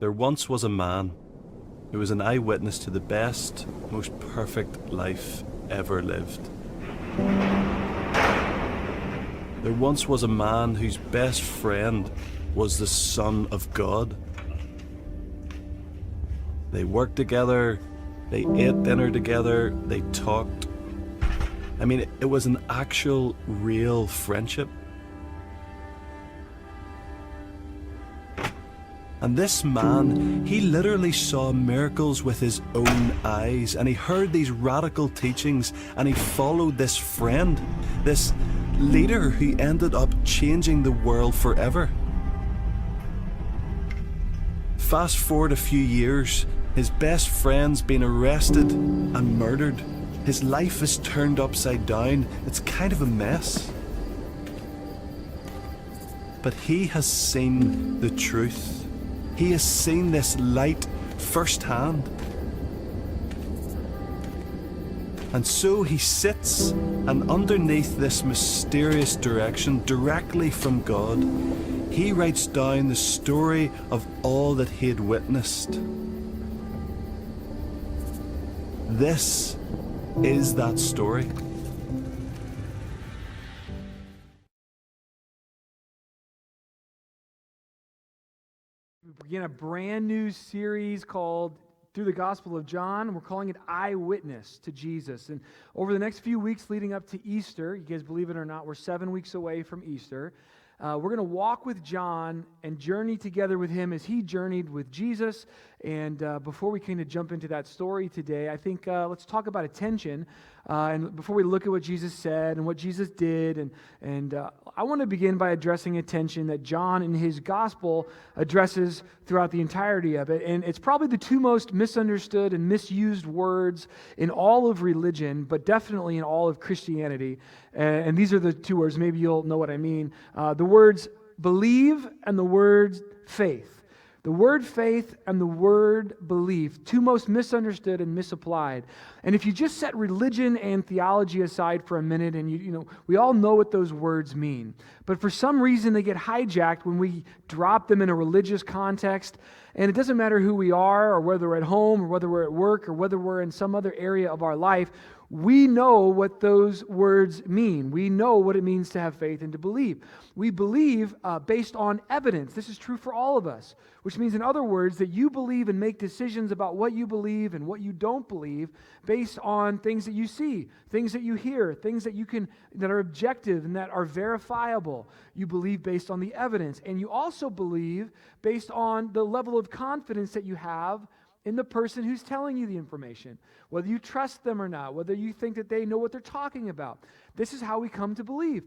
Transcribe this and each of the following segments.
There once was a man who was an eyewitness to the best, most perfect life ever lived. There once was a man whose best friend was the Son of God. They worked together, they ate dinner together, they talked. I mean, it was an actual, real friendship. And this man, he literally saw miracles with his own eyes, and he heard these radical teachings, and he followed this friend, this leader who ended up changing the world forever. Fast forward a few years, his best friend's been arrested and murdered. His life is turned upside down. It's kind of a mess. But he has seen the truth. He has seen this light firsthand. And so he sits, and underneath this mysterious direction, directly from God, he writes down the story of all that he had witnessed. This is that story. We begin a brand new series called Through the Gospel of John. We're calling it Eyewitness to Jesus. And over the next few weeks leading up to Easter, you guys believe it or not, we're 7 weeks away from Easter. We're going to walk with John and journey together with him as he journeyed with Jesus. And before we kind of jump into that story today, I think let's talk about attention. And before we look at what Jesus said and what Jesus did, and I want to begin by addressing attention that John in his gospel addresses throughout the entirety of it. And it's probably the two most misunderstood and misused words in all of religion, but definitely in all of Christianity. And these are the two words, maybe you'll know what I mean. The words believe and the word faith. The word faith and the word belief, two most misunderstood and misapplied. And if you just set religion and theology aside for a minute, and you know, we all know what those words mean. But for some reason they get hijacked when we drop them in a religious context. And it doesn't matter who we are, or whether we're at home, or whether we're at work, or whether we're in some other area of our life. We know what those words mean. We know what it means to have faith and to believe. We believe based on evidence. This is true for all of us, which means, in other words, that you believe and make decisions about what you believe and what you don't believe based on things that you see, things that you hear, things that are objective and that are verifiable. You believe based on the evidence, and you also believe based on the level of confidence that you have in the person who's telling you the information, whether you trust them or not, whether you think that they know what they're talking about. This is how we come to believe.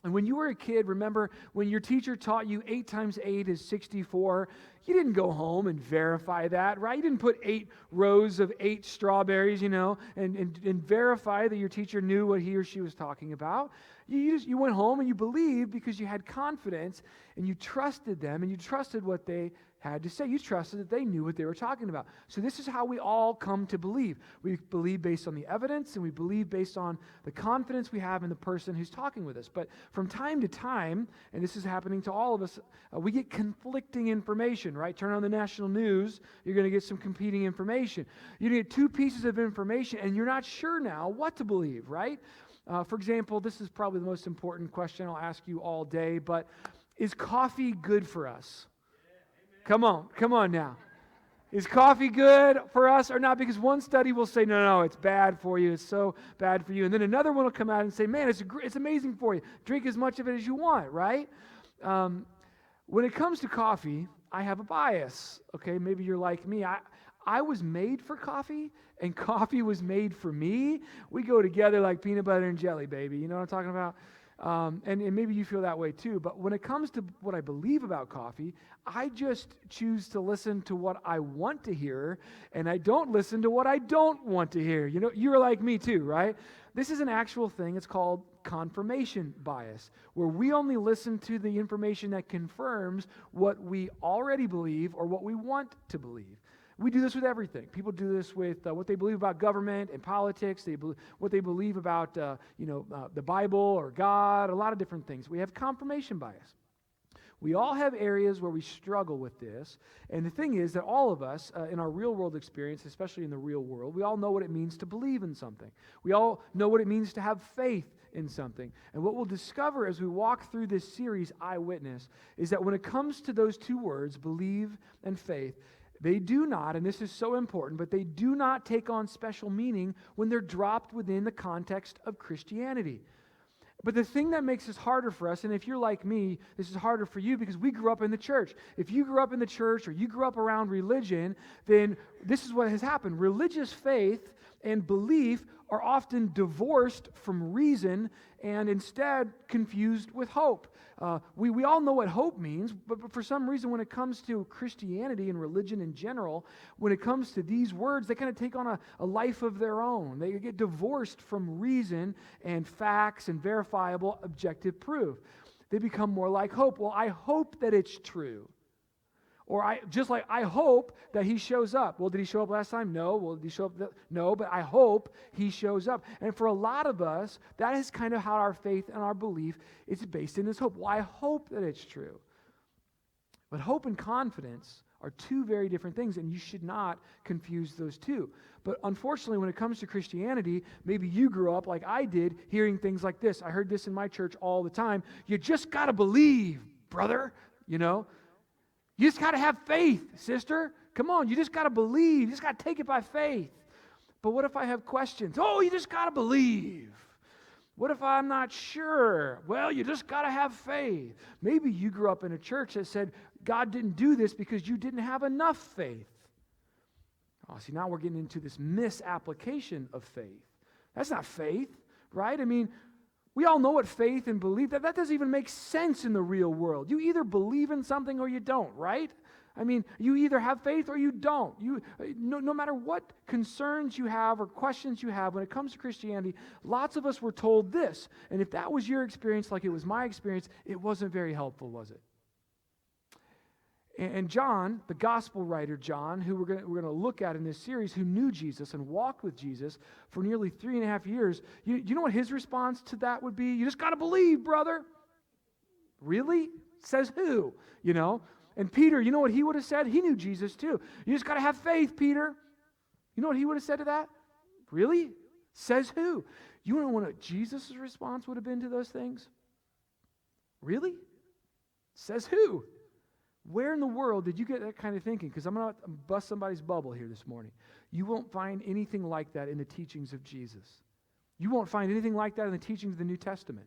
And when you were a kid, remember when your teacher taught you 8 times 8 is 64, you didn't go home and verify that, right? You didn't put 8 rows of 8 strawberries, and verify that your teacher knew what he or she was talking about. You went home and you believed because you had confidence and you trusted them and you trusted what they had to say. You trusted that they knew what they were talking about. So this is how we all come to believe. We believe based on the evidence, and we believe based on the confidence we have in the person who's talking with us. But from time to time, and this is happening to all of us, we get conflicting information, right? Turn on the national news, you're going to get some competing information. You're going to get 2 pieces of information, and you're not sure now what to believe, right? For example, this is probably the most important question I'll ask you all day, but is coffee good for us? Come on now. Is coffee good for us or not? Because one study will say, no, it's bad for you. It's so bad for you. And then another one will come out and say, man, it's amazing for you. Drink as much of it as you want, right? When it comes to coffee, I have a bias. Okay, maybe you're like me. I was made for coffee, and coffee was made for me. We go together like peanut butter and jelly, baby. You know what I'm talking about? And maybe you feel that way too. But when it comes to what I believe about coffee, I just choose to listen to what I want to hear, and I don't listen to what I don't want to hear. You know, you're like me too, right? This is an actual thing. It's called confirmation bias, where we only listen to the information that confirms what we already believe or what we want to believe. We do this with everything. People do this with what they believe about government and politics, what they believe about the Bible or God, a lot of different things. We have confirmation bias. We all have areas where we struggle with this. And the thing is that all of us, in our real world experience, especially in the real world, we all know what it means to believe in something. We all know what it means to have faith in something. And what we'll discover as we walk through this series, Eyewitness, is that when it comes to those two words, believe and faith, they do not, and this is so important, but they do not take on special meaning when they're dropped within the context of Christianity. But the thing that makes this harder for us, and if you're like me, this is harder for you because we grew up in the church. If you grew up in the church or you grew up around religion, then this is what has happened. Religious faith and belief are often divorced from reason and instead confused with hope. We all know what hope means, but for some reason when it comes to Christianity and religion in general, when it comes to these words, they kind of take on a life of their own. They get divorced from reason and facts and verifiable objective proof. They become more like hope. Well, I hope that it's true. Or I hope that he shows up. Well, did he show up last time? No. Well, did he show up? No, but I hope he shows up. And for a lot of us, that is kind of how our faith and our belief is based in this hope. Well, I hope that it's true. But hope and confidence are two very different things, and you should not confuse those two. But unfortunately, when it comes to Christianity, maybe you grew up like I did, hearing things like this. I heard this in my church all the time. You just got to believe, brother, You just got to have faith, sister. Come on, you just got to believe. You just got to take it by faith. But what if I have questions? Oh, you just got to believe. What if I'm not sure? Well, you just got to have faith. Maybe you grew up in a church that said God didn't do this because you didn't have enough faith. Oh, see, now we're getting into this misapplication of faith. That's not faith, right? I mean, we all know what faith and belief, that doesn't even make sense in the real world. You either believe in something or you don't, right? I mean, you either have faith or you don't. No matter what concerns you have or questions you have when it comes to Christianity, lots of us were told this. And if that was your experience like it was my experience, it wasn't very helpful, was it? And John, the gospel writer John, who we're going to look at in this series, who knew Jesus and walked with Jesus for nearly 3.5 years, you know what his response to that would be? You just got to believe, brother. Really? Says who? And Peter, you know what he would have said? He knew Jesus too. You just got to have faith, Peter. You know what he would have said to that? Really? Says who? You know what Jesus' response would have been to those things? Really? Says who? Where in the world did you get that kind of thinking? Because I'm going to bust somebody's bubble here this morning. You won't find anything like that in the teachings of Jesus. You won't find anything like that in the teachings of the New Testament.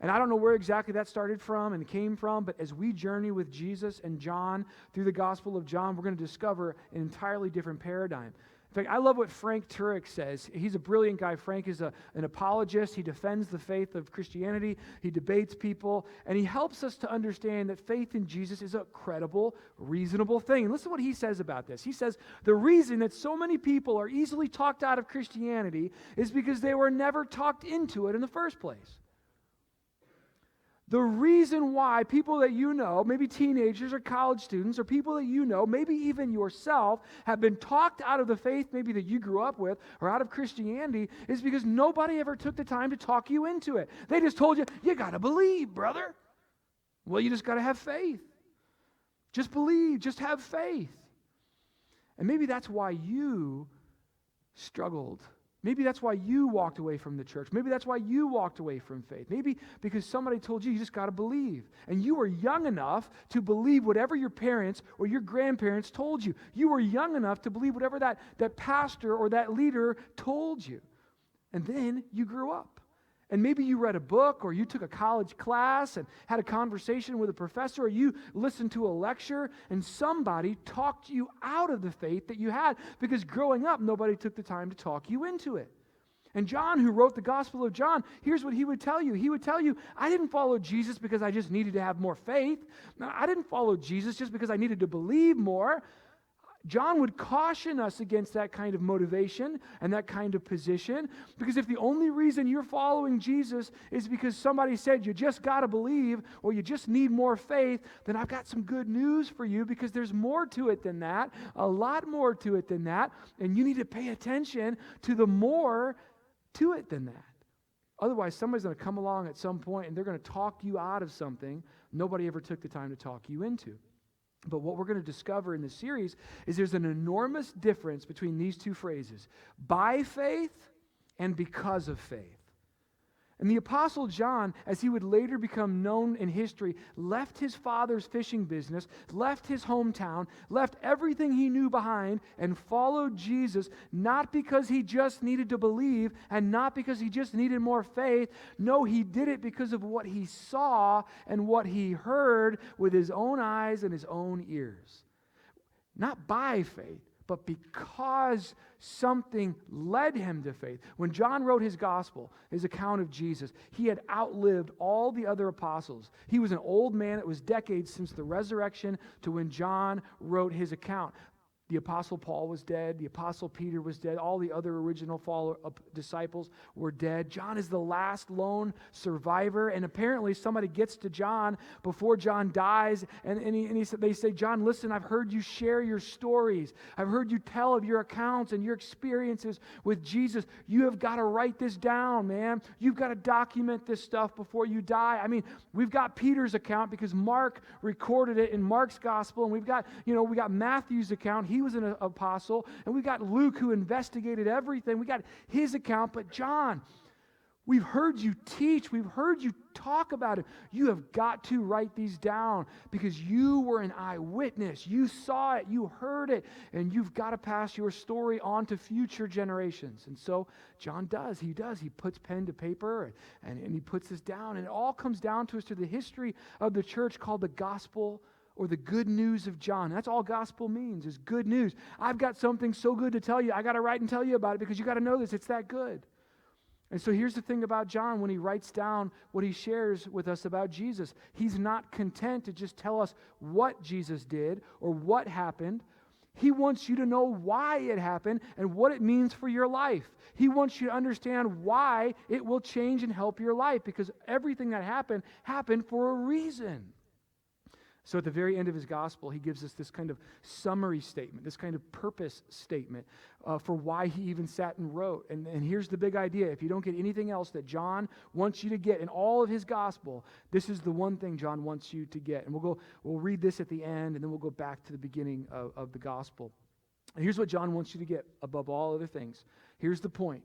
And I don't know where exactly that started from and came from, but as we journey with Jesus and John through the Gospel of John, we're going to discover an entirely different paradigm. In fact, I love what Frank Turek says. He's a brilliant guy. Frank is an apologist. He defends the faith of Christianity. He debates people, and he helps us to understand that faith in Jesus is a credible, reasonable thing. And listen to what he says about this. He says, the reason that so many people are easily talked out of Christianity is because they were never talked into it in the first place. The reason why people that you know, maybe teenagers or college students or people that you know, maybe even yourself, have been talked out of the faith maybe that you grew up with or out of Christianity is because nobody ever took the time to talk you into it. They just told you, you got to believe, brother. Well, you just got to have faith. Just believe, just have faith. And maybe that's why you struggled. Maybe that's why you walked away from the church. Maybe that's why you walked away from faith. Maybe because somebody told you just got to believe. And you were young enough to believe whatever your parents or your grandparents told you. You were young enough to believe whatever that pastor or that leader told you. And then you grew up. And maybe you read a book or you took a college class and had a conversation with a professor or you listened to a lecture and somebody talked you out of the faith that you had because growing up, nobody took the time to talk you into it. And John, who wrote the Gospel of John, here's what he would tell you. He would tell you, I didn't follow Jesus because I just needed to have more faith. No, I didn't follow Jesus just because I needed to believe more. John would caution us against that kind of motivation and that kind of position, because if the only reason you're following Jesus is because somebody said you just got to believe or you just need more faith, then I've got some good news for you, because there's more to it than that, a lot more to it than that, and you need to pay attention to the more to it than that. Otherwise, somebody's going to come along at some point and they're going to talk you out of something nobody ever took the time to talk you into. But what we're going to discover in this series is there's an enormous difference between these two phrases, by faith and because of faith. And the Apostle John, as he would later become known in history, left his father's fishing business, left his hometown, left everything he knew behind, and followed Jesus, not because he just needed to believe and not because he just needed more faith. No, he did it because of what he saw and what he heard with his own eyes and his own ears. Not by faith, but because something led him to faith. When John wrote his gospel, his account of Jesus, he had outlived all the other apostles. He was an old man. It was decades since the resurrection to when John wrote his account. The Apostle Paul was dead. The Apostle Peter was dead. All the other original disciples were dead. John is the last lone survivor. And apparently somebody gets to John before John dies. They say, John, listen, I've heard you share your stories. I've heard you tell of your accounts and your experiences with Jesus. You have got to write this down, man. You've got to document this stuff before you die. I mean, we've got Peter's account because Mark recorded it in Mark's gospel. And we got Matthew's account. He was an apostle, and we got Luke who investigated everything. We got his account, but John, we've heard you teach. We've heard you talk about it. You have got to write these down because you were an eyewitness. You saw it. You heard it, and you've got to pass your story on to future generations. And so John does. He does. He puts pen to paper, and he puts this down, and it all comes down to us through the history of the church called the gospel or the good news of John. That's all gospel means, is good news. I've got something so good to tell you. I got to write and tell you about it because you got to know this. It's that good. And so here's the thing about John when he writes down what he shares with us about Jesus. He's not content to just tell us what Jesus did or what happened. He wants you to know why it happened and what it means for your life. He wants you to understand why it will change and help your life because everything that happened for a reason. So at the very end of his gospel, he gives us this kind of summary statement, this kind of purpose statement for why he even sat and wrote. And here's the big idea. If you don't get anything else that John wants you to get in all of his gospel, this is the one thing John wants you to get. And we'll read this at the end, and then we'll go back to the beginning of the gospel. And here's what John wants you to get above all other things. Here's the point.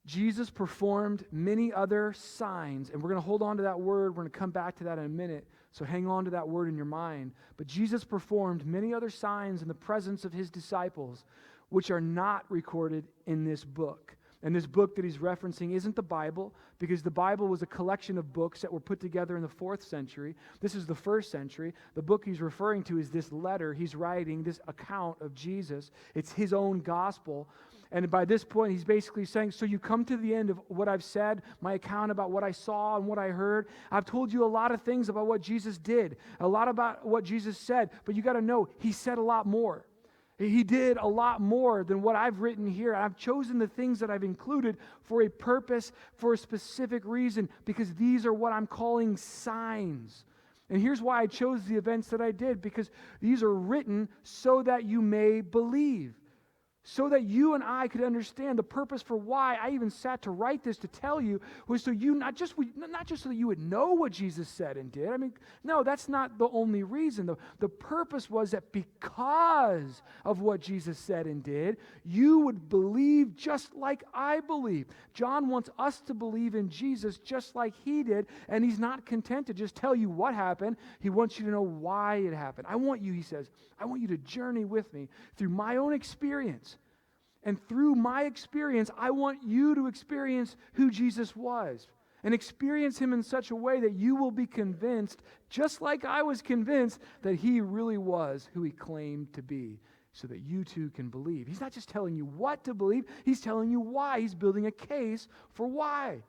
Jesus performed many other signs, and we're going to hold on to that word. We're going to come back to that in a minute, so hang on to that word in your mind. But Jesus performed many other signs in the presence of his disciples, which are not recorded in this book. And this book that he's referencing isn't the Bible, because the Bible was a collection of books that were put together in the 4th century. This is the 1st century. The book he's referring to is this letter he's writing, this account of Jesus. It's his own gospel. And by this point, he's basically saying, so you come to the end of what I've said, my account about what I saw and what I heard. I've told you a lot of things about what Jesus did, a lot about what Jesus said, but you got to know, he said a lot more. He did a lot more than what I've written here. I've chosen the things that I've included for a purpose, for a specific reason, because these are what I'm calling signs. And here's why I chose the events that I did, because these are written so that you may believe. So that you and I could understand the purpose for why I even sat to write this to tell you was so you not just so that you would know what Jesus said and did. I mean, no, that's not the only reason. The purpose was that because of what Jesus said and did, you would believe just like I believe. John wants us to believe in Jesus just like he did, and he's not content to just tell you what happened. He wants you to know why it happened. I want you, he says, I want you to journey with me through my own experience. And through my experience, I want you to experience who Jesus was and experience him in such a way that you will be convinced, just like I was convinced, that he really was who he claimed to be, so that you too can believe. He's not just telling you what to believe, he's telling you why. He's building a case for why.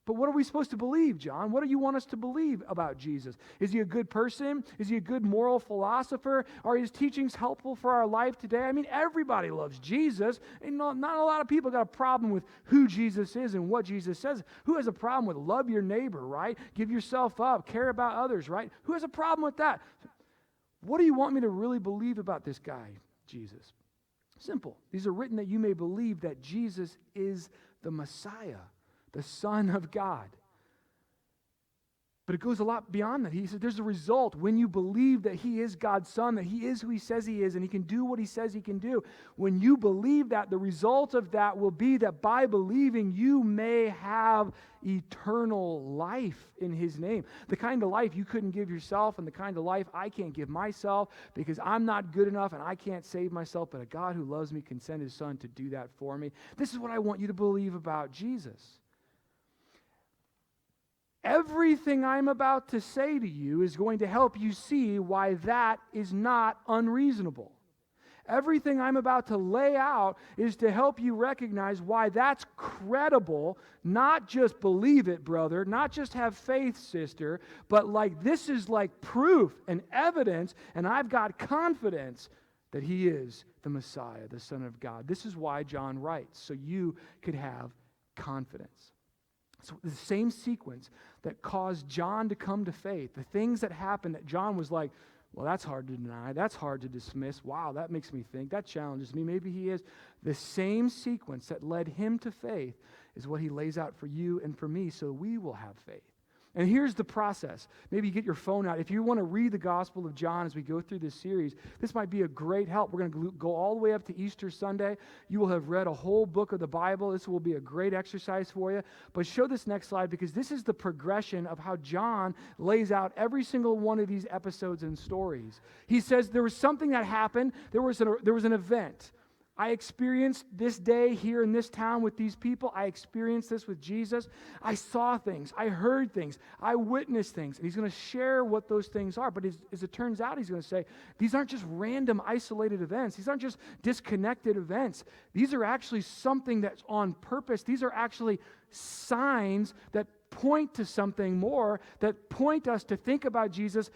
But what are we supposed to believe, John? What do you want us to believe about Jesus? Is he a good person? Is he a good moral philosopher? Are his teachings helpful for our life today? I mean, everybody loves Jesus. And not a lot of people got a problem with who Jesus is and what Jesus says. Who has a problem with love your neighbor, right? Give yourself up, care about others, right? Who has a problem with that? What do you want me to really believe about this guy, Jesus? Simple. These are written that you may believe that Jesus is the Messiah, the Son of God. But it goes a lot beyond that. He said there's a result when you believe that he is God's son, that he is who he says he is, and he can do what he says he can do. When you believe that, the result of that will be that by believing, you may have eternal life in his name. The kind of life you couldn't give yourself and the kind of life I can't give myself because I'm not good enough and I can't save myself, but a God who loves me can send his son to do that for me. This is what I want you to believe about Jesus. Everything I'm about to say to you is going to help you see why that is not unreasonable. Everything I'm about to lay out is to help you recognize why that's credible, not just believe it, brother, not just have faith, sister, but like this is like proof and evidence, and I've got confidence that he is the Messiah, the Son of God. This is why John writes, so you could have confidence. So the same sequence that caused John to come to faith, the things that happened that John was like, well, that's hard to deny, that's hard to dismiss, wow, that makes me think, that challenges me, maybe he is. The same sequence that led him to faith is what he lays out for you and for me so we will have faith. And here's the process. Maybe you get your phone out. If you want to read the Gospel of John as we go through this series, this might be a great help. We're going to go all the way up to Easter Sunday. You will have read a whole book of the Bible. This will be a great exercise for you. But show this next slide because this is the progression of how John lays out every single one of these episodes and stories. He says there was something that happened. There was an event. I experienced this day here in this town with these people. I experienced this with Jesus. I saw things. I heard things. I witnessed things. And he's going to share what those things are. But as it turns out, he's going to say, these aren't just random isolated events. These aren't just disconnected events. These are actually something that's on purpose. These are actually signs that point to something more, that point us to think about Jesus.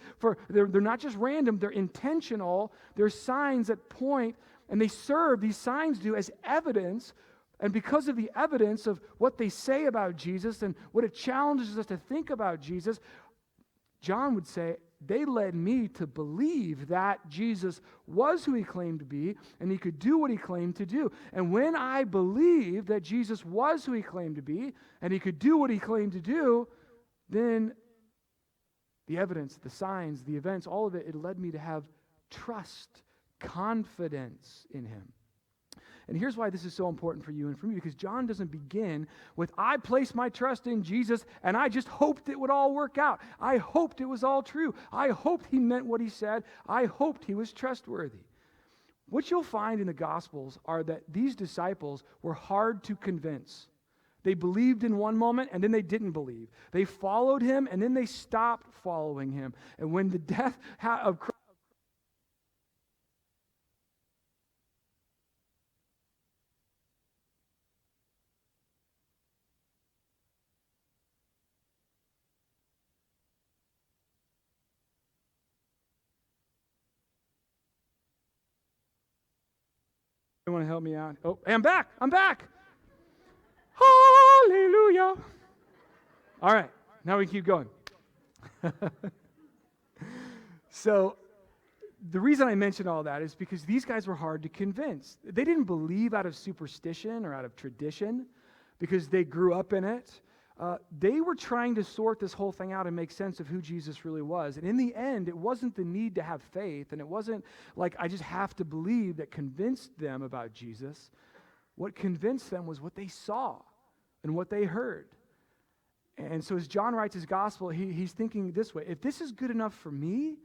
They're not just random. They're intentional. They're signs that point. And they serve, these signs do, as evidence. And because of the evidence of what they say about Jesus and what it challenges us to think about Jesus, John would say, they led me to believe that Jesus was who he claimed to be and he could do what he claimed to do. And when I believed that Jesus was who he claimed to be and he could do what he claimed to do, then the evidence, the signs, the events, all of it, it led me to have trust, confidence in him. And here's why this is so important for you and for me, because John doesn't begin with, I placed my trust in Jesus and I just hoped it would all work out. I hoped it was all true. I hoped he meant what he said. I hoped he was trustworthy. What you'll find in the Gospels are that these disciples were hard to convince. They believed in one moment and then they didn't believe. They followed him and then they stopped following him. And when the death of Christ, you want to help me out? Oh, hey, I'm back. Hallelujah. All right, now we can keep going. So the reason I mention all that is because these guys were hard to convince. They didn't believe out of superstition or out of tradition because they grew up in it. They were trying to sort this whole thing out and make sense of who Jesus really was. And in the end, it wasn't the need to have faith, and it wasn't like I just have to believe that convinced them about Jesus. What convinced them was what they saw and what they heard. And so as John writes his gospel, he's thinking this way: if this is good enough for me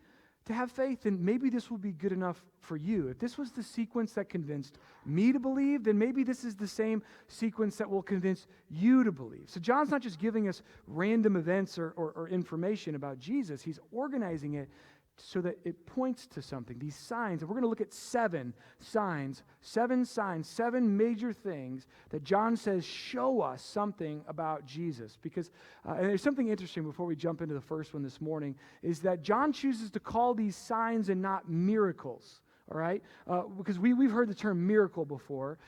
to have faith, then maybe this will be good enough for you. If this was the sequence that convinced me to believe, then maybe this is the same sequence that will convince you to believe. So John's not just giving us random events or information about Jesus. He's organizing it so that it points to something, these signs. And we're going to look at seven signs, seven major things that John says show us something about Jesus. Because, and there's something interesting before we jump into the first one this morning, is that John chooses to call these signs and not miracles. all right? Because we've heard the term miracle before.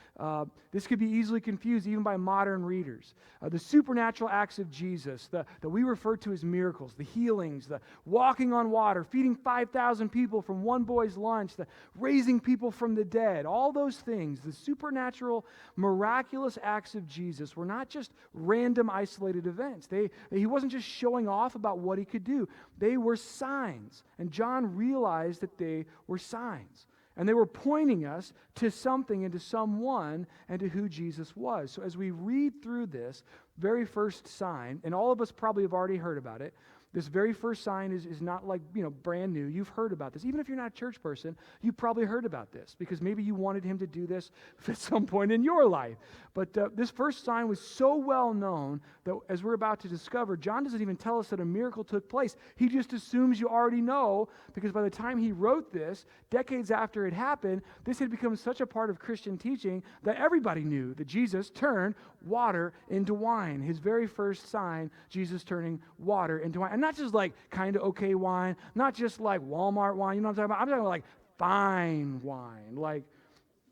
This could be easily confused even by modern readers. The supernatural acts of Jesus that we refer to as miracles, the healings, the walking on water, feeding 5,000 people from one boy's lunch, the raising people from the dead, all those things, the supernatural, miraculous acts of Jesus were not just random isolated events. He wasn't just showing off about what he could do. They were signs. And John realized that they were signs. And they were pointing us to something and to someone and to who Jesus was. So as we read through this very first sign, and all of us probably have already heard about it, this very first sign is not like, brand new. You've heard about this. Even if you're not a church person, you probably heard about this because maybe you wanted him to do this at some point in your life. But this first sign was so well known that as we're about to discover, John doesn't even tell us that a miracle took place. He just assumes you already know because by the time he wrote this, decades after it happened, this had become such a part of Christian teaching that everybody knew that Jesus turned water into wine. His very first sign, Jesus turning water into wine. And not just like kind of okay wine, not just like Walmart wine, you know what I'm talking about? I'm talking about like fine wine. Like,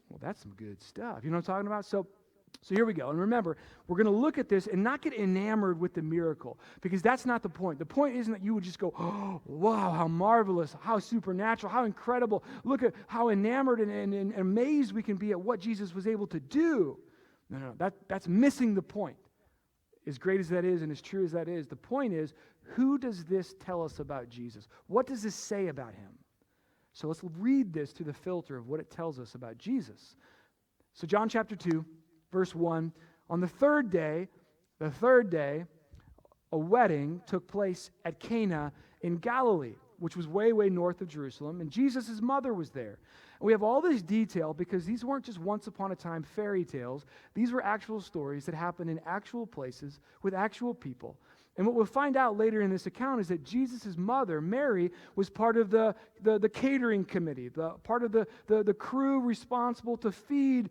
well, that's some good stuff. You know what I'm talking about? So here we go. And remember, we're going to look at this and not get enamored with the miracle because that's not the point. The point isn't that you would just go, oh, wow, how marvelous, how supernatural, how incredible. Look at how enamored and amazed we can be at what Jesus was able to do. No, that's missing the point. As great as that is and as true as that is, the point is, who does this tell us about Jesus? What does this say about him? So let's read this through the filter of what it tells us about Jesus. So John chapter 2, verse 1, on the third day, a wedding took place at Cana in Galilee, which was way, way north of Jerusalem, and Jesus' mother was there. And we have all this detail because these weren't just once upon a time fairy tales. These were actual stories that happened in actual places with actual people. And what we'll find out later in this account is that Jesus' mother, Mary, was part of the catering committee, part of the crew responsible to feed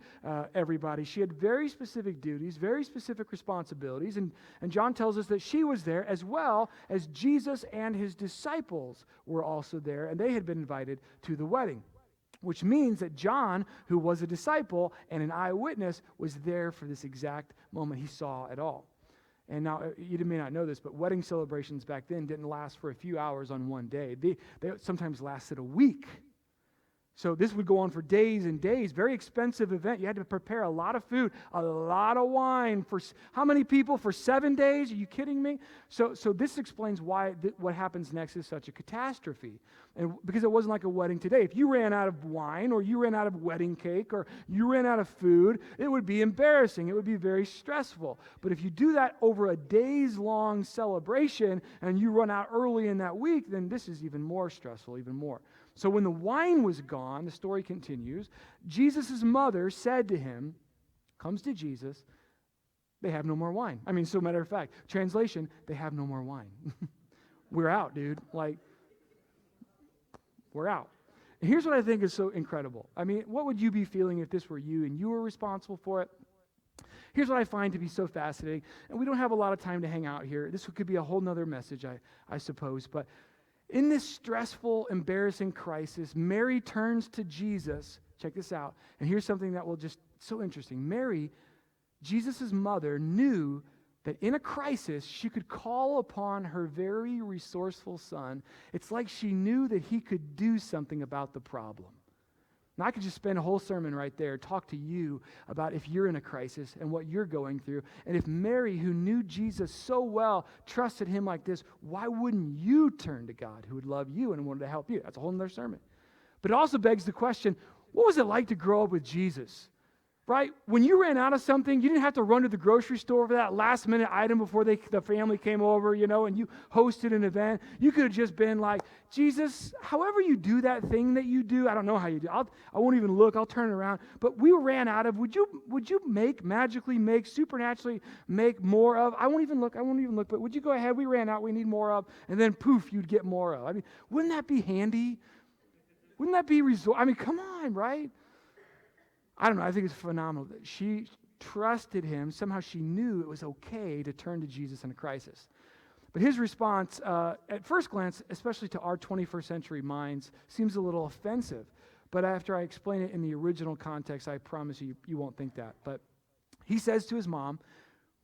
everybody. She had very specific duties, very specific responsibilities, and John tells us that she was there as well as Jesus and his disciples were also there, and they had been invited to the wedding. Which means that John, who was a disciple and an eyewitness, was there for this exact moment. He saw it all. And now, you may not know this, but wedding celebrations back then didn't last for a few hours on one day. They sometimes lasted a week. So this would go on for days and days. Very expensive event. You had to prepare a lot of food, a lot of wine. For how many people? For 7 days? Are you kidding me? So this explains why what happens next is such a catastrophe. And because it wasn't like a wedding today. If you ran out of wine or you ran out of wedding cake or you ran out of food, it would be embarrassing. It would be very stressful. But if you do that over a days-long celebration and you run out early in that week, then this is even more stressful, even more. So when the wine was gone, the story continues, Jesus' mother said to him, comes to Jesus, they have no more wine. So matter of fact, translation, they have no more wine. We're out, dude. We're out. And here's what I think is so incredible. What would you be feeling if this were you and you were responsible for it? Here's what I find to be so fascinating, and we don't have a lot of time to hang out here. This could be a whole nother message, I suppose, but in this stressful, embarrassing crisis, Mary turns to Jesus. Check this out. And here's something that will just, so interesting. Mary, Jesus' mother, knew that in a crisis, she could call upon her very resourceful son. It's like she knew that he could do something about the problem. Now, I could just spend a whole sermon right there, talk to you about if you're in a crisis and what you're going through. And if Mary, who knew Jesus so well, trusted him like this, why wouldn't you turn to God who would love you and wanted to help you? That's a whole other sermon. But it also begs the question, what was it like to grow up with Jesus? Right? When you ran out of something, you didn't have to run to the grocery store for that last minute item before the family came over, and you hosted an event. You could have just been like, Jesus, however you do that thing that you do, I don't know how you do. I won't even look. I'll turn it around. But we ran out of, would you supernaturally make more of? I won't even look, but would you go ahead? We ran out. We need more of. And then poof, you'd get more of. Wouldn't that be handy? Wouldn't that be come on, right? I don't know. I think it's phenomenal that she trusted him. Somehow she knew it was okay to turn to Jesus in a crisis. But his response, at first glance, especially to our 21st century minds, seems a little offensive. But after I explain it in the original context, I promise you won't think that. But he says to his mom,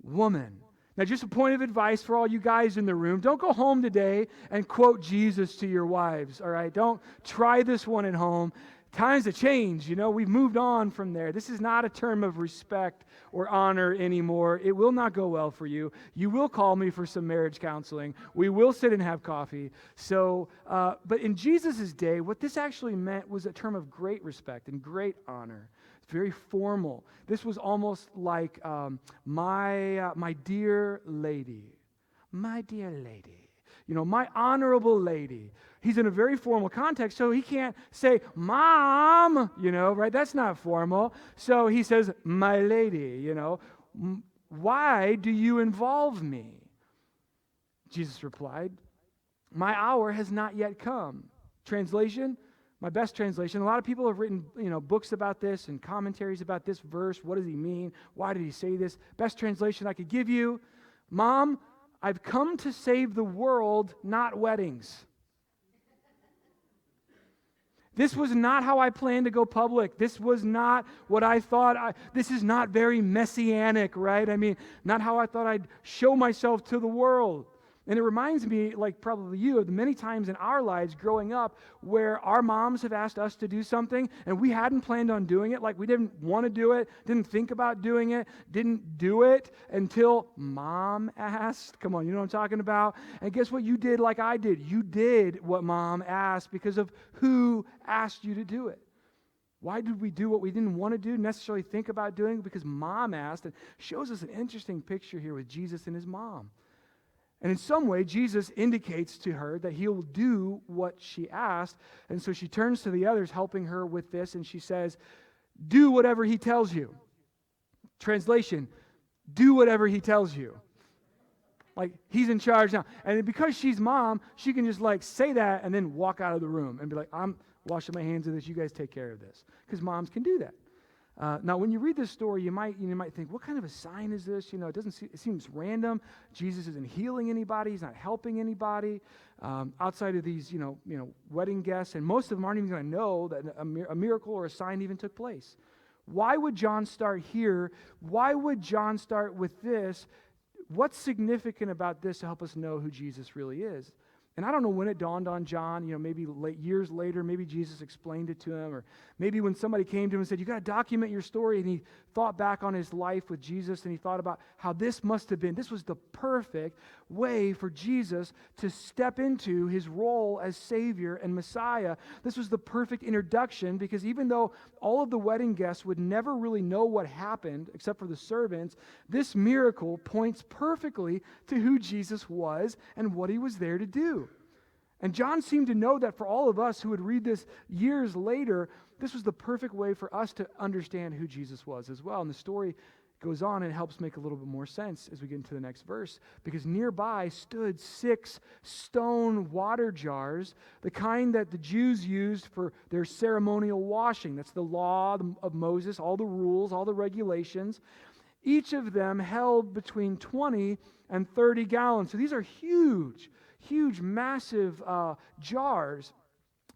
"Woman." Now, just a point of advice for all you guys in the room. Don't go home today and quote Jesus to your wives, all right? Don't try this one at home. Times have changed, we've moved on from there. This is not a term of respect or honor anymore. It will not go well for you. You will call me for some marriage counseling. We will sit and have coffee. So, but in Jesus' day, what this actually meant was a term of great respect and great honor. It's very formal. This was almost like my dear lady. My dear lady. My honorable lady. He's in a very formal context, so he can't say, Mom, right? That's not formal. So he says, my lady, why do you involve me? Jesus replied, my hour has not yet come. Translation, my best translation. A lot of people have written, books about this and commentaries about this verse. What does he mean? Why did he say this? Best translation I could give you, Mom, I've come to save the world, not weddings. This was not how I planned to go public. This was not what I thought. This is not very messianic, right? Not how I thought I'd show myself to the world. And it reminds me, like probably you, of the many times in our lives growing up where our moms have asked us to do something and we hadn't planned on doing it, like we didn't want to do it, didn't think about doing it, didn't do it until Mom asked. Come on, you know what I'm talking about? And guess what you did like I did? You did what Mom asked because of who asked you to do it. Why did we do what we didn't want to do, necessarily think about doing? Because Mom asked. And shows us an interesting picture here with Jesus and his mom. And in some way, Jesus indicates to her that he'll do what she asked. And so she turns to the others helping her with this, and she says, do whatever he tells you. Translation, do whatever he tells you. Like, he's in charge now. And because she's Mom, she can just say that and then walk out of the room and be like, I'm washing my hands of this. You guys take care of this. Because moms can do that. Now, when you read this story, you might think, what kind of a sign is this? It seems random. Jesus isn't healing anybody. He's not helping anybody outside of these, wedding guests. And most of them aren't even going to know that a miracle or a sign even took place. Why would John start here? Why would John start with this? What's significant about this to help us know who Jesus really is? And I don't know when it dawned on John, maybe years later, maybe Jesus explained it to him, or maybe when somebody came to him and said, you got to document your story, and he thought back on his life with Jesus, and he thought about how this was the perfect way for Jesus to step into his role as Savior and Messiah. This was the perfect introduction, because even though all of the wedding guests would never really know what happened, except for the servants, this miracle points perfectly to who Jesus was and what he was there to do. And John seemed to know that for all of us who would read this years later, this was the perfect way for us to understand who Jesus was as well. And the story goes on and helps make a little bit more sense as we get into the next verse, because nearby stood 6 stone water jars, the kind that the Jews used for their ceremonial washing. That's the law of Moses, all the rules, all the regulations. Each of them held between 20 and 30 gallons. So these are huge, massive jars.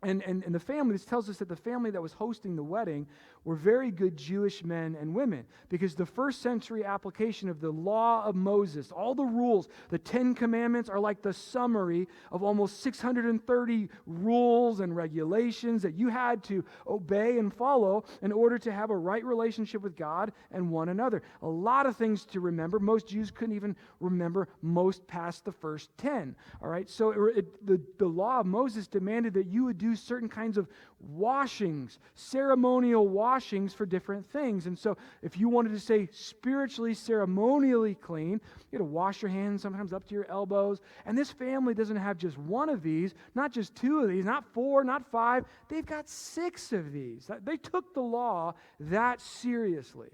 And the family, this tells us that the family that was hosting the wedding were very good Jewish men and women, because the first century application of the law of Moses, all the rules, the 10 commandments are like the summary of almost 630 rules and regulations that you had to obey and follow in order to have a right relationship with God and one another. A lot of things to remember. Most Jews couldn't even remember most past the first 10. All right, so the law of Moses demanded that you would do certain kinds of washings, ceremonial washings for different things. And so if you wanted to stay spiritually, ceremonially clean, you had to wash your hands sometimes up to your elbows. And this family doesn't have just one of these, not just 2 of these, not 4, not 5. They've got 6 of these. They took the law that seriously.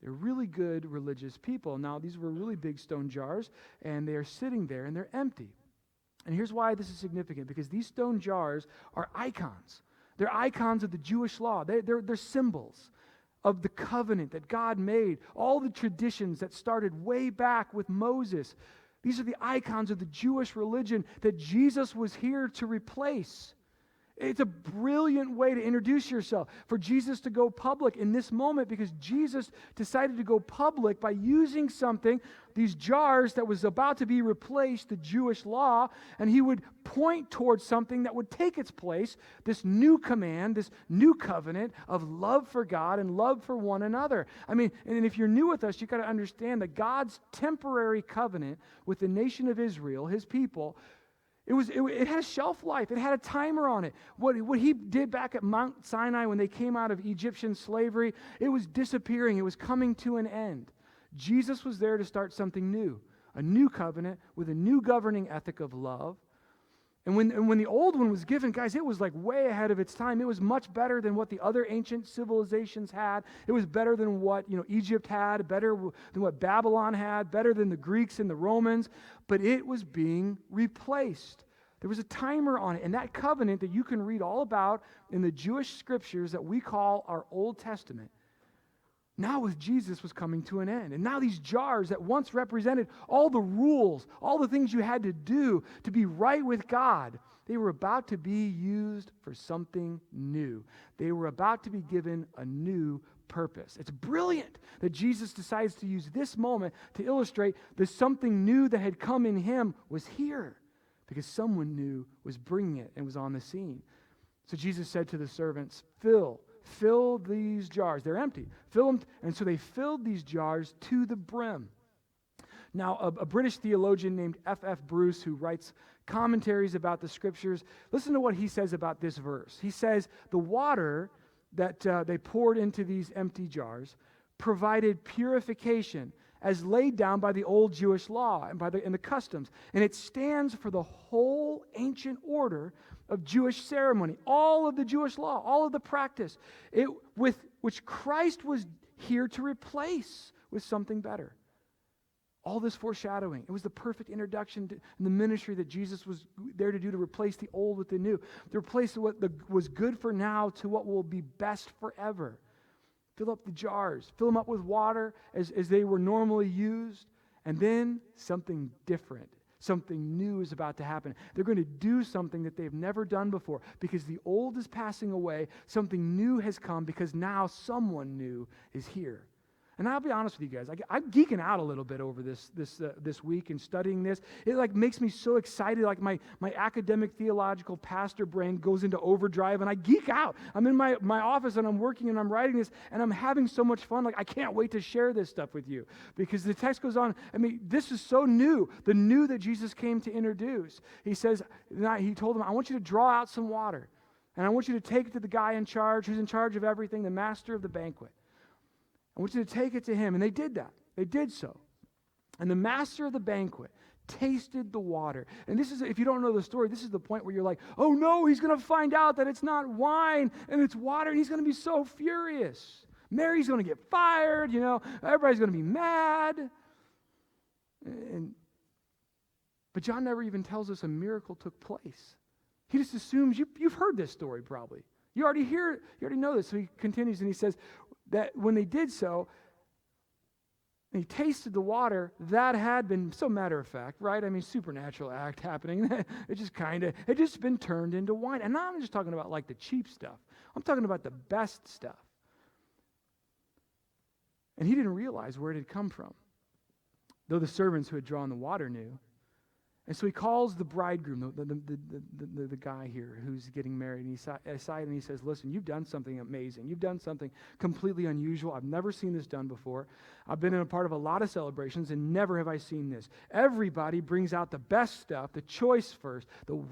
They're really good religious people. Now, these were really big stone jars, and they are sitting there, and they're empty. And here's why this is significant, because these stone jars are icons. They're icons of the Jewish law. They're symbols of the covenant that God made, all the traditions that started way back with Moses. These are the icons of the Jewish religion that Jesus was here to replace. It's a brilliant way to introduce yourself, for Jesus to go public in this moment, because Jesus decided to go public by using something, these jars that was about to be replaced, the Jewish law, and he would point towards something that would take its place, this new command, this new covenant of love for God and love for one another. I mean, and if you're new with us, you got to understand that God's temporary covenant with the nation of Israel, his people, it had a shelf life. It had a timer on it. What he did back at Mount Sinai when they came out of Egyptian slavery, it was disappearing. It was coming to an end. Jesus was there to start something new, a new covenant with a new governing ethic of love. And when the old one was given, guys, it was like way ahead of its time. It was much better than what the other ancient civilizations had. It was better than what Egypt had, better than what Babylon had, better than the Greeks and the Romans. But it was being replaced. There was a timer on it. And that covenant that you can read all about in the Jewish scriptures that we call our Old Testament, now with Jesus was coming to an end. And now these jars that once represented all the rules, all the things you had to do to be right with God, they were about to be used for something new. They were about to be given a new purpose. It's brilliant that Jesus decides to use this moment to illustrate that something new that had come in him was here, because someone new was bringing it and was on the scene. So Jesus said to the servants, Fill these jars. They're empty. Fill them. And so they filled these jars to the brim. Now, a British theologian named F.F. Bruce, who writes commentaries about the scriptures, listen to what he says about this verse. He says, the water that they poured into these empty jars provided purification as laid down by the old Jewish law and and the customs. And it stands for the whole ancient order of Jewish ceremony, all of the Jewish law, all of the practice, which Christ was here to replace with something better. All this foreshadowing. It was the perfect introduction to the ministry that Jesus was there to do, to replace the old with the new, to replace what was good for now to what will be best forever. Fill up the jars. Fill them up with water as they were normally used. And then something different, something new is about to happen. They're going to do something that they've never done before, because the old is passing away. Something new has come because now someone new is here. And I'll be honest with you guys, I'm geeking out a little bit over this week and studying this. It makes me so excited, like my academic theological pastor brain goes into overdrive, and I geek out. I'm in my office and I'm working and I'm writing this, and I'm having so much fun. Like, I can't wait to share this stuff with you, because the text goes on. I mean, this is so new, the new that Jesus came to introduce. He told them, I want you to draw out some water, and I want you to take it to the guy in charge, who's in charge of everything, the master of the banquet. I want you to take it to him. And they did that. They did so. And the master of the banquet tasted the water. And this is, if you don't know the story, this is the point where you're like, oh no, he's going to find out that it's not wine and it's water, and he's going to be so furious. Mary's going to get fired, everybody's going to be mad. But John never even tells us a miracle took place. He just assumes, you've heard this story probably. You already know this. So he continues and he says that when they did so, and he tasted the water, that had been, so matter of fact, right? I mean, supernatural act happening. It just been turned into wine. And now I'm just talking about like the cheap stuff. I'm talking about the best stuff. And he didn't realize where it had come from, though the servants who had drawn the water knew. And so he calls the bridegroom, the guy here who's getting married, and aside, and he says, listen, you've done something amazing. You've done something completely unusual. I've never seen this done before. I've been in a part of a lot of celebrations, and never have I seen this. Everybody brings out the best stuff, the choice first,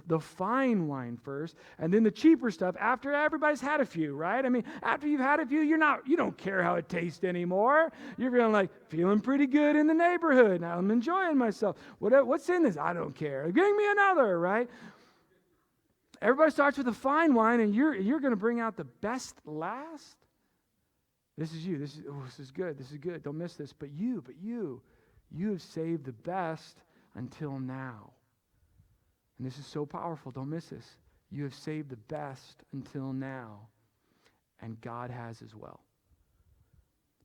the fine wine first, and then the cheaper stuff after everybody's had a few, right? I mean, after you've had a few, you don't care how it tastes anymore. You're feeling pretty good in the neighborhood. Now I'm enjoying myself. What's in this? I don't care. Bring me another, right? Everybody starts with the fine wine, and you're going to bring out the best last. This is you. This is good. This is good. Don't miss this. But you have saved the best until now. And this is so powerful. Don't miss this. You have saved the best until now, and God has as well.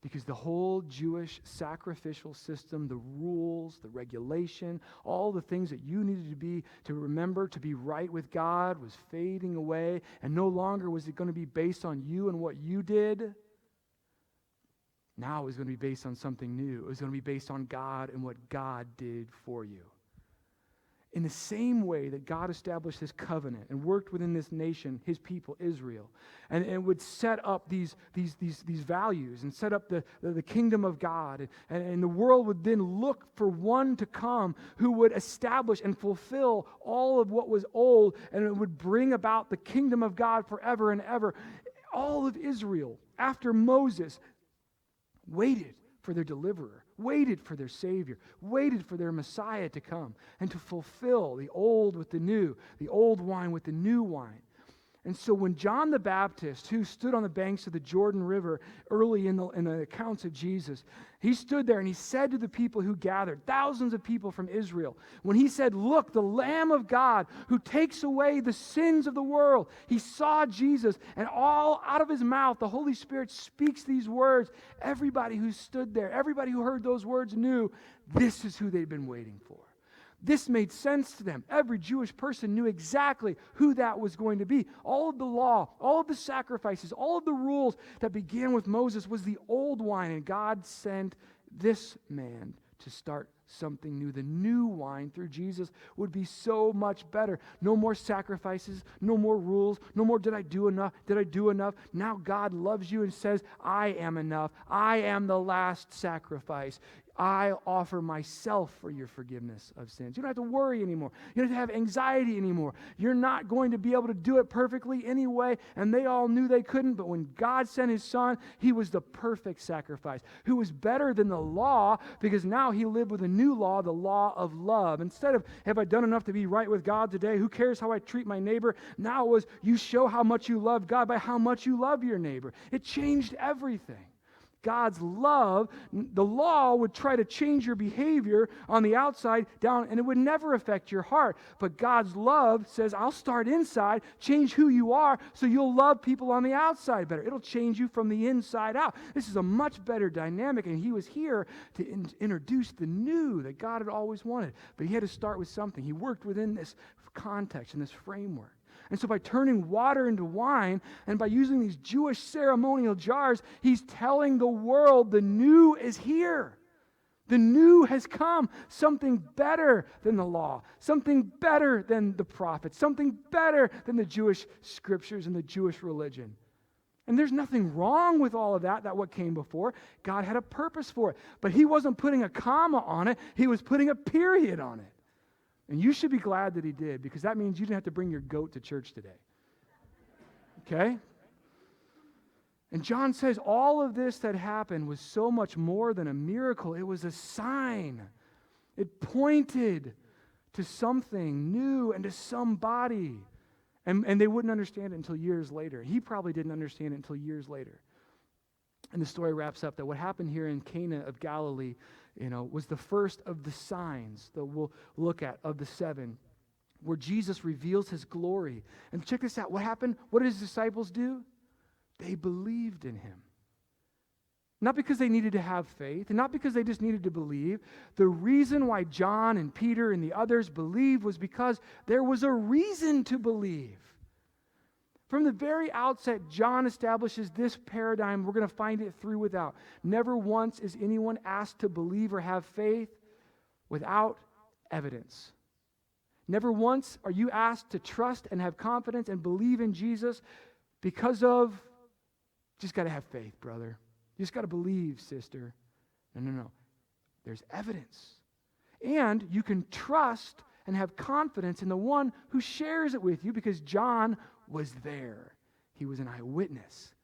Because the whole Jewish sacrificial system, the rules, the regulation, all the things that you needed to remember, to be right with God, was fading away. And no longer was it going to be based on you and what you did. Now it was going to be based on something new. It was going to be based on God and what God did for you. In the same way that God established his covenant and worked within this nation, his people, Israel, and would set up these values and set up the kingdom of God, and the world would then look for one to come who would establish and fulfill all of what was old, and it would bring about the kingdom of God forever and ever. All of Israel, after Moses, waited for their deliverer, waited for their Savior, waited for their Messiah to come and to fulfill the old with the new, the old wine with the new wine. And so when John the Baptist, who stood on the banks of the Jordan River early in the accounts of Jesus, he stood there and he said to the people who gathered, thousands of people from Israel, when he said, "Look, the Lamb of God who takes away the sins of the world," he saw Jesus, and all out of his mouth, the Holy Spirit speaks these words. Everybody who stood there, everybody who heard those words knew this is who they'd been waiting for. This made sense to them. Every Jewish person knew exactly who that was going to be. All of the law, all of the sacrifices, all of the rules that began with Moses was the old wine, and God sent this man to start something new. The new wine through Jesus would be so much better. No more sacrifices, no more rules, no more did I do enough, Now God loves you and says, "I am enough. I am the last sacrifice. I offer myself for your forgiveness of sins." You don't have to worry anymore. You don't have to have anxiety anymore. You're not going to be able to do it perfectly anyway, and they all knew they couldn't, but when God sent his Son, he was the perfect sacrifice, who was better than the law, because now he lived with a new law, the law of love. Instead of, have I done enough to be right with God today? Who cares how I treat my neighbor? Now it was, you show how much you love God by how much you love your neighbor. It changed everything. God's love, the law would try to change your behavior on the outside down, and it would never affect your heart. But God's love says, I'll start inside, change who you are, so you'll love people on the outside better. It'll change you from the inside out. This is a much better dynamic, and he was here to introduce the new that God had always wanted. But he had to start with something. He worked within this context and this framework. And so by turning water into wine and by using these Jewish ceremonial jars, he's telling the world the new is here. The new has come. Something better than the law. Something better than the prophets. Something better than the Jewish scriptures and the Jewish religion. And there's nothing wrong with all of that what came before. God had a purpose for it. But he wasn't putting a comma on it. He was putting a period on it. And you should be glad that he did, because that means you didn't have to bring your goat to church today. Okay? And John says all of this that happened was so much more than a miracle. It was a sign. It pointed to something new and to somebody. And they wouldn't understand it until years later. He probably didn't understand it until years later. And the story wraps up that what happened here in Cana of Galilee, was the first of the signs that we'll look at of the 7, where Jesus reveals his glory. And check this out. What happened? What did his disciples do? They believed in him. Not because they needed to have faith, and not because they just needed to believe. The reason why John and Peter and the others believed was because there was a reason to believe. From the very outset, John establishes this paradigm. We're going to find it through without. Never once is anyone asked to believe or have faith without evidence. Never once are you asked to trust and have confidence and believe in Jesus because of, just got to have faith, brother. You just got to believe, sister. No. There's evidence. And you can trust and have confidence in the one who shares it with you, because John was there. He was an eyewitness.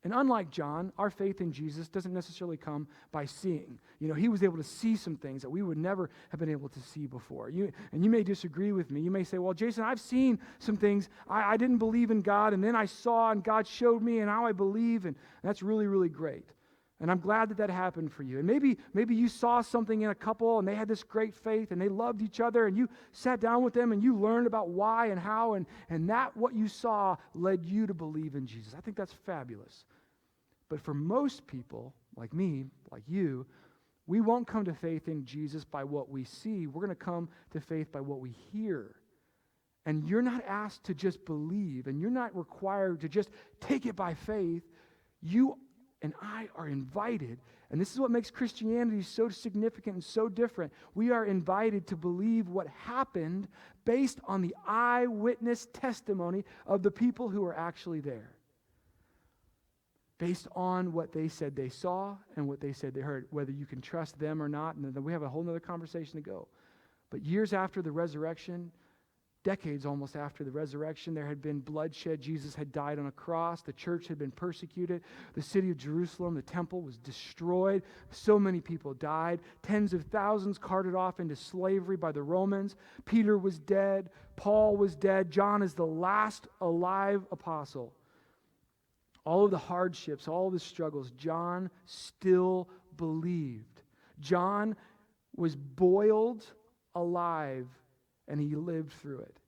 And unlike John, our faith in Jesus doesn't necessarily come by seeing. He was able to see some things that we would never have been able to see before. You may disagree with me. You may say, well, Jason, I've seen some things. I didn't believe in God, and then I saw, and God showed me, and now I believe, and that's really, really great. And I'm glad that happened for you. And maybe you saw something in a couple, and they had this great faith, and they loved each other, and you sat down with them, and you learned about why and how, and that what you saw led you to believe in Jesus. I think that's fabulous. But for most people, like me, like you, we won't come to faith in Jesus by what we see. We're going to come to faith by what we hear. And you're not asked to just believe, and you're not required to just take it by faith. You and I are invited, and this is what makes Christianity so significant and so different. We are invited to believe what happened based on the eyewitness testimony of the people who were actually there. Based on what they said they saw and what they said they heard, whether you can trust them or not, and then we have a whole other conversation to go. But years after the resurrection, decades almost after the resurrection, there had been bloodshed. Jesus had died on a cross. The church had been persecuted. The city of Jerusalem, the temple, was destroyed. So many people died. Tens of thousands carted off into slavery by the Romans. Peter was dead. Paul was dead. John is the last alive apostle. All of the hardships, all of the struggles, John still believed. John was boiled alive, and he lived through it.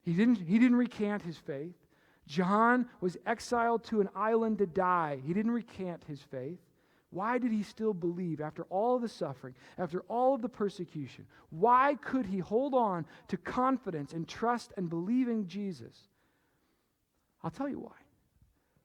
He didn't recant his faith. John was exiled to an island to die. He didn't recant his faith. Why did he still believe after all of the suffering, after all of the persecution? Why could he hold on to confidence and trust and believe in Jesus? I'll tell you why.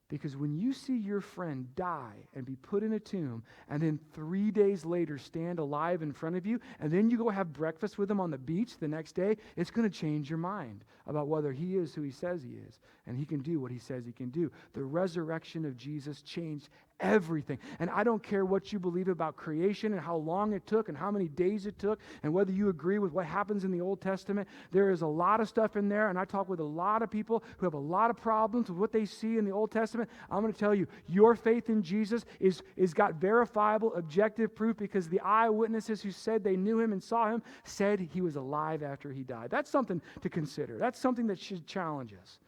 Because when you see your friend die and be put in a tomb, and then 3 days later stand alive in front of you, and then you go have breakfast with him on the beach the next day, it's going to change your mind about whether he is who he says he is, and he can do what he says he can do. The resurrection of Jesus changed everything. And I don't care what you believe about creation and how long it took and how many days it took and whether you agree with what happens in the Old Testament. There is a lot of stuff in there, and I talk with a lot of people who have a lot of problems with what they see in the Old Testament. I'm going to tell you, your faith in Jesus is got verifiable, objective proof because the eyewitnesses who said they knew him and saw him said he was alive after he died. That's something to consider. That's something that should challenge us.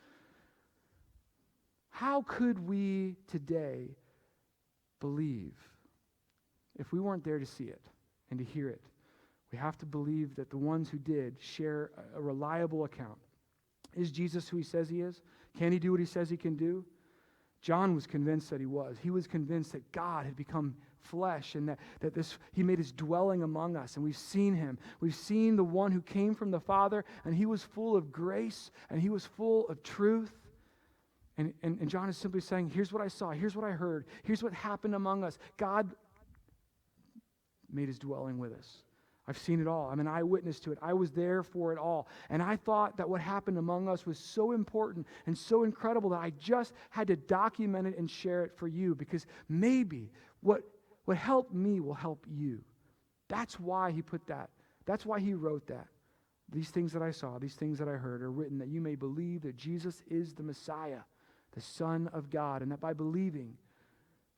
How could we today believe if we weren't there to see it and to hear it? We have to believe that the ones who did share a reliable account. Is Jesus who he says he is? Can he do what he says he can do? John was convinced that he was. He was convinced that God had become flesh and that he made his dwelling among us, and we've seen him. We've seen the one who came from the Father, and he was full of grace and he was full of truth. And John is simply saying, here's what I saw, here's what I heard, here's what happened among us. God made his dwelling with us. I've seen it all. I'm an eyewitness to it. I was there for it all. And I thought that what happened among us was so important and so incredible that I just had to document it and share it for you, because maybe what helped me will help you. That's why he put that. That's why he wrote that. These things that I saw, these things that I heard are written that you may believe that Jesus is the Messiah, the Son of God, and that by believing,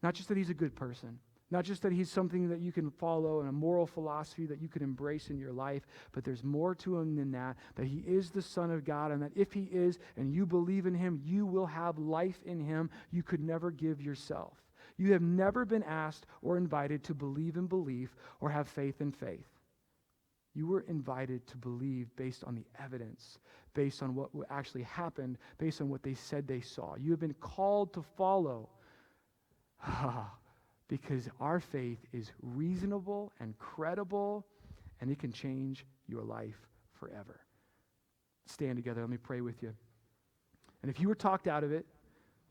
not just that he's a good person, not just that he's something that you can follow and a moral philosophy that you can embrace in your life, but there's more to him than that he is the Son of God, and that if he is and you believe in him, you will have life in him you could never give yourself. You have never been asked or invited to believe in belief or have faith in faith. You were invited to believe based on the evidence, based on what actually happened, based on what they said they saw. You have been called to follow. Because our faith is reasonable and credible, and it can change your life forever. Stand together. Let me pray with you. And if you were talked out of it,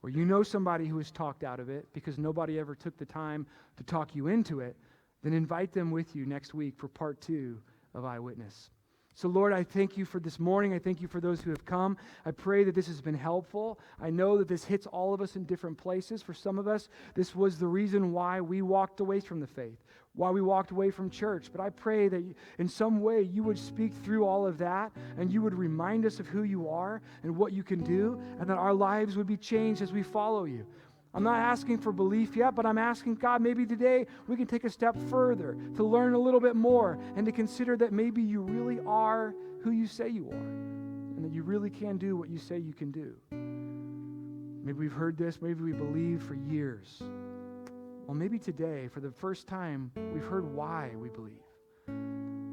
or you know somebody who was talked out of it because nobody ever took the time to talk you into it, then invite them with you next week for part 2 of Eyewitness. So Lord, I thank you for this morning. I thank you for those who have come. I pray that this has been helpful. I know that this hits all of us in different places. For some of us, this was the reason why we walked away from the faith, why we walked away from church. But I pray that in some way you would speak through all of that, and you would remind us of who you are and what you can do, and that our lives would be changed as we follow you. I'm not asking for belief yet, but I'm asking, God, maybe today we can take a step further to learn a little bit more and to consider that maybe you really are who you say you are and that you really can do what you say you can do. Maybe we've heard this, maybe we believe for years. Well, maybe today, for the first time, we've heard why we believe.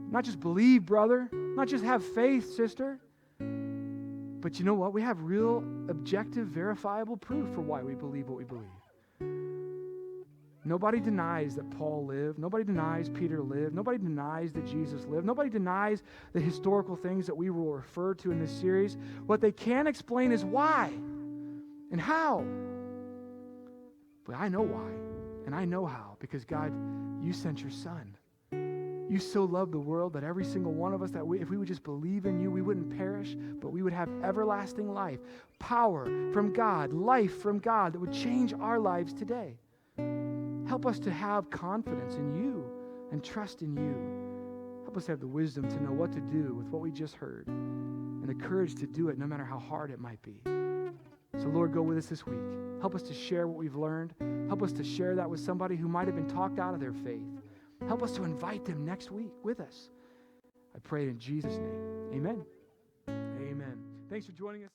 Not just believe, brother, not just have faith, sister. But you know what? We have real, objective, verifiable proof for why we believe what we believe. Nobody denies that Paul lived. Nobody denies Peter lived. Nobody denies that Jesus lived. Nobody denies the historical things that we will refer to in this series. What they can explain is why and how. But I know why, and I know how, because God, you sent your Son. You so loved the world that every single one of us, that if we would just believe in you, we wouldn't perish, but we would have everlasting life, power from God, life from God that would change our lives today. Help us to have confidence in you and trust in you. Help us have the wisdom to know what to do with what we just heard and the courage to do it no matter how hard it might be. So Lord, go with us this week. Help us to share what we've learned. Help us to share that with somebody who might have been talked out of their faith. Help us to invite them next week with us. I pray in Jesus' name. Amen. Amen. Thanks for joining us.